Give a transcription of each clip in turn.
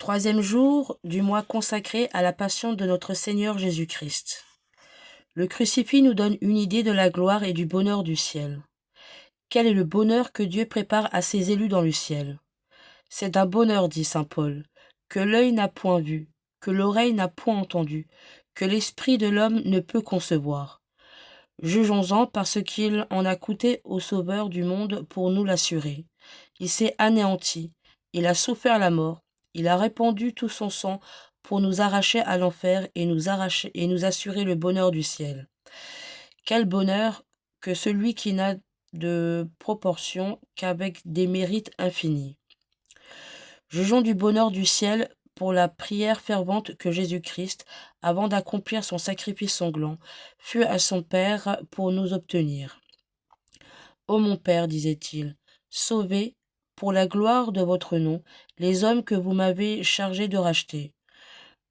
Troisième jour du mois consacré à la passion de notre Seigneur Jésus-Christ. Le crucifix nous donne une idée de la gloire et du bonheur du ciel. Quel est le bonheur que Dieu prépare à ses élus dans le ciel? C'est un bonheur, dit saint Paul, que l'œil n'a point vu, que l'oreille n'a point entendu, que l'esprit de l'homme ne peut concevoir. Jugeons-en parce qu'il en a coûté au Sauveur du monde pour nous l'assurer. Il s'est anéanti, il a souffert la mort, il a répandu tout son sang pour nous arracher à l'enfer et nous assurer le bonheur du ciel. Quel bonheur que celui qui n'a de proportion qu'avec des mérites infinis. Jugeons du bonheur du ciel pour la prière fervente que Jésus-Christ, avant d'accomplir son sacrifice sanglant, fut à son Père pour nous obtenir. Ô mon Père, disait-il, sauvez, pour la gloire de votre nom, les hommes que vous m'avez chargé de racheter.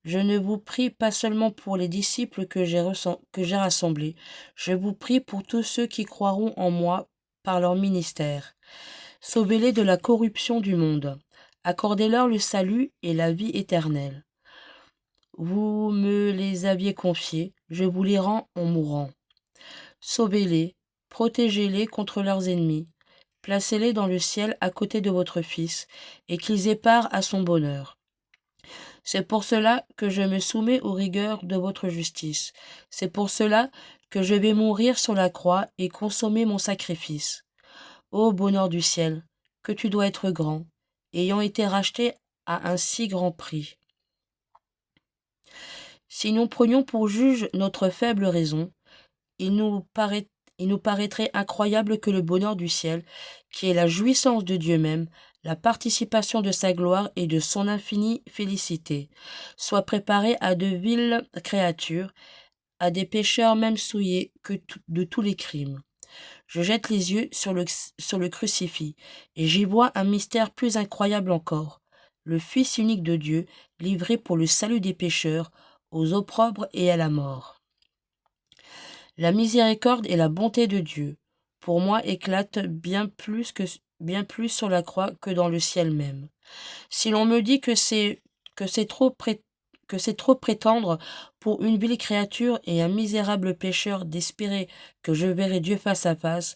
Je ne vous prie pas seulement pour les disciples que j'ai rassemblés, je vous prie pour tous ceux qui croiront en moi par leur ministère. Sauvez-les de la corruption du monde. Accordez-leur le salut et la vie éternelle. Vous me les aviez confiés, je vous les rends en mourant. Sauvez-les, protégez-les contre leurs ennemis, placez-les dans le ciel à côté de votre Fils, et qu'ils aient part à son bonheur. C'est pour cela que je me soumets aux rigueurs de votre justice. C'est pour cela que je vais mourir sur la croix et consommer mon sacrifice. Ô bonheur du ciel, que tu dois être grand, ayant été racheté à un si grand prix. Si nous prenions pour juge notre faible raison, il nous paraîtrait incroyable que le bonheur du ciel, qui est la jouissance de Dieu même, la participation de sa gloire et de son infinie félicité, soit préparé à de viles créatures, à des pécheurs même souillés de tous les crimes. Je jette les yeux sur le crucifix, et j'y vois un mystère plus incroyable encore. Le Fils unique de Dieu, livré pour le salut des pécheurs, aux opprobres et à la mort. La miséricorde et la bonté de Dieu, pour moi, éclatent bien plus sur la croix que dans le ciel même. Si l'on me dit que c'est trop prétendre pour une vile créature et un misérable pécheur d'espérer que je verrai Dieu face à face,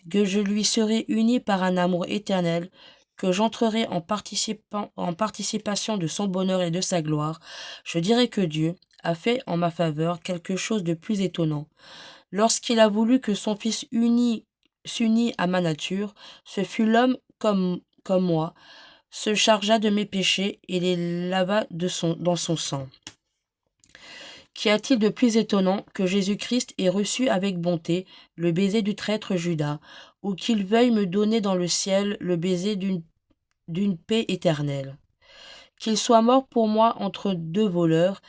que je lui serai uni par un amour éternel, que j'entrerai en participation de son bonheur et de sa gloire, je dirai que Dieu a fait en ma faveur quelque chose de plus étonnant. Lorsqu'il a voulu que son Fils s'unit à ma nature, ce fut l'homme comme moi, se chargea de mes péchés et les lava dans son sang. Qu'y a-t-il de plus étonnant que Jésus-Christ ait reçu avec bonté le baiser du traître Judas, ou qu'il veuille me donner dans le ciel le baiser d'une paix éternelle? Qu'il soit mort pour moi entre deux voleurs,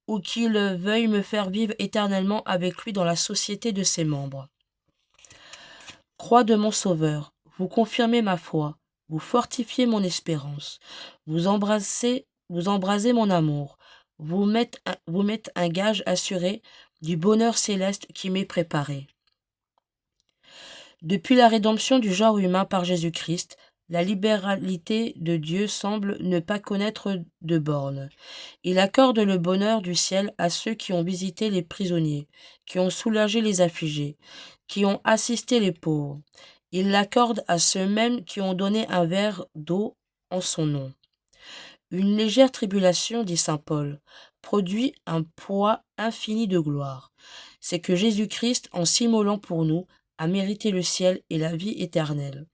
ou qu'il veuille me faire vivre éternellement avec lui dans la société de ses membres. Croix de mon Sauveur, vous confirmez ma foi, vous fortifiez mon espérance, vous embrasez mon amour, vous mettez un gage assuré du bonheur céleste qui m'est préparé. Depuis la rédemption du genre humain par Jésus-Christ, la libéralité de Dieu semble ne pas connaître de bornes. Il accorde le bonheur du ciel à ceux qui ont visité les prisonniers, qui ont soulagé les affligés, qui ont assisté les pauvres. Il l'accorde à ceux-mêmes qui ont donné un verre d'eau en son nom. Une légère tribulation, dit saint Paul, produit un poids infini de gloire. C'est que Jésus-Christ, en s'immolant pour nous, a mérité le ciel et la vie éternelle.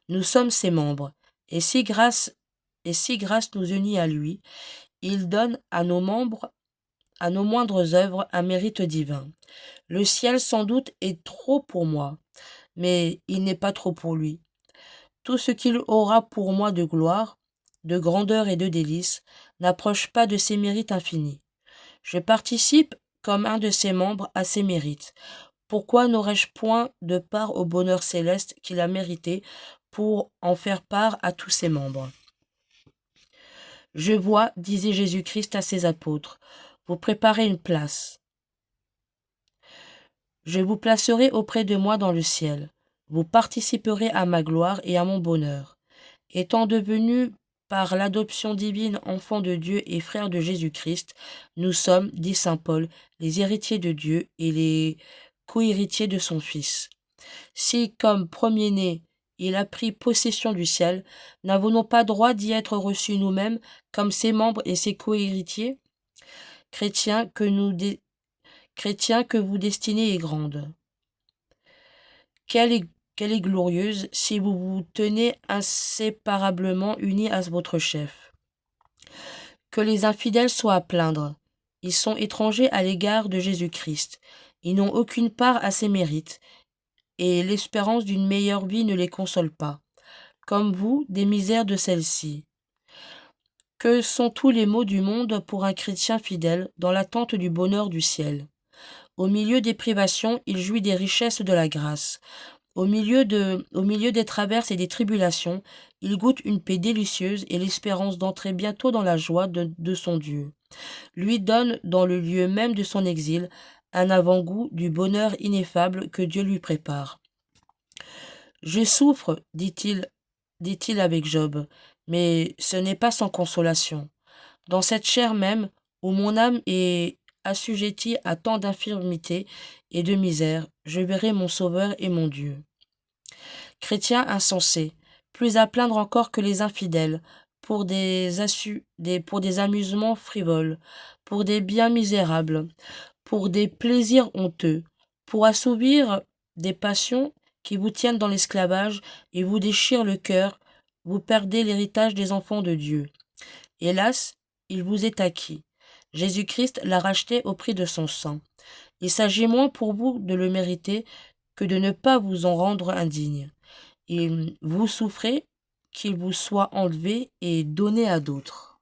Nous sommes ses membres, et si grâce nous unit à lui, il donne à nos membres, à nos moindres œuvres, un mérite divin. Le ciel, sans doute, est trop pour moi, mais il n'est pas trop pour lui. Tout ce qu'il aura pour moi de gloire, de grandeur et de délices, n'approche pas de ses mérites infinis. Je participe, comme un de ses membres, à ses mérites. Pourquoi n'aurais-je point de part au bonheur céleste qu'il a mérité pour en faire part à tous ses membres? Je vois, disait Jésus-Christ à ses apôtres, vous préparez une place. Je vous placerai auprès de moi dans le ciel. Vous participerez à ma gloire et à mon bonheur. Étant devenu par l'adoption divine enfants de Dieu et frères de Jésus-Christ, nous sommes, dit saint Paul, les héritiers de Dieu et les co-héritiers de son Fils. Si, comme premier-né, il a pris possession du ciel, n'avons-nous pas droit d'y être reçus nous-mêmes comme ses membres et ses co-héritiers? Chrétiens, que vous destinée est grande. Qu'elle est glorieuse si vous vous tenez inséparablement unis à votre chef. Que les infidèles soient à plaindre. Ils sont étrangers à l'égard de Jésus-Christ. Ils n'ont aucune part à ses mérites, et l'espérance d'une meilleure vie ne les console pas. Comme vous, des misères de celle-ci. Que sont tous les maux du monde pour un chrétien fidèle dans l'attente du bonheur du ciel? Au milieu des privations, il jouit des richesses de la grâce. Au milieu des traverses et des tribulations, il goûte une paix délicieuse et l'espérance d'entrer bientôt dans la joie de son Dieu. Lui donne, dans le lieu même de son exil, un avant-goût du bonheur ineffable que Dieu lui prépare. Je souffre, dit-il avec Job, mais ce n'est pas sans consolation. Dans cette chair même, où mon âme est assujettie à tant d'infirmités et de misères, je verrai mon Sauveur et mon Dieu. Chrétiens insensés, plus à plaindre encore que les infidèles, pour des amusements frivoles, pour des biens misérables, pour des plaisirs honteux, pour assouvir des passions qui vous tiennent dans l'esclavage et vous déchirent le cœur, vous perdez l'héritage des enfants de Dieu. Hélas, il vous est acquis. Jésus-Christ l'a racheté au prix de son sang. Il s'agit moins pour vous de le mériter que de ne pas vous en rendre indigne. Et vous souffrez qu'il vous soit enlevé et donné à d'autres.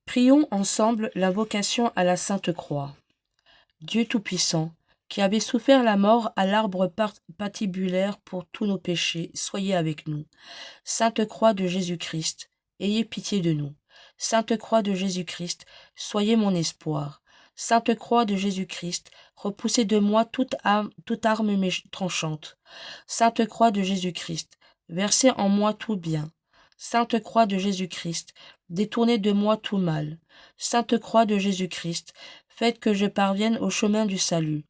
Prions ensemble l'invocation à la Sainte Croix. Dieu Tout-Puissant, qui avait souffert la mort à l'arbre patibulaire pour tous nos péchés, soyez avec nous. Sainte Croix de Jésus-Christ, ayez pitié de nous. Sainte Croix de Jésus-Christ, soyez mon espoir. Sainte Croix de Jésus-Christ, repoussez de moi toute arme tranchante. Sainte Croix de Jésus-Christ, versez en moi tout bien. Sainte Croix de Jésus-Christ, détournez de moi tout mal. Sainte Croix de Jésus-Christ, faites que je parvienne au chemin du salut.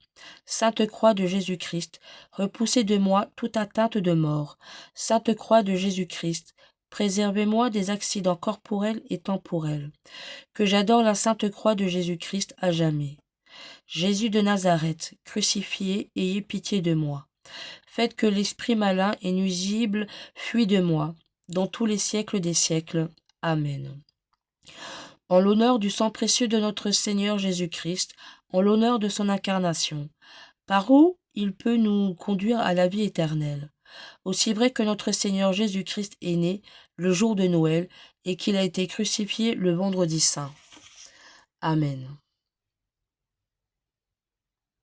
Sainte Croix de Jésus-Christ, repoussez de moi toute atteinte de mort. Sainte Croix de Jésus-Christ, préservez-moi des accidents corporels et temporels. Que j'adore la Sainte Croix de Jésus-Christ à jamais. Jésus de Nazareth, crucifié, ayez pitié de moi. Faites que l'esprit malin et nuisible fuit de moi, dans tous les siècles des siècles. Amen. En l'honneur du sang précieux de notre Seigneur Jésus-Christ, en l'honneur de son incarnation, par où il peut nous conduire à la vie éternelle. Aussi vrai que notre Seigneur Jésus-Christ est né le jour de Noël et qu'il a été crucifié le vendredi saint. Amen.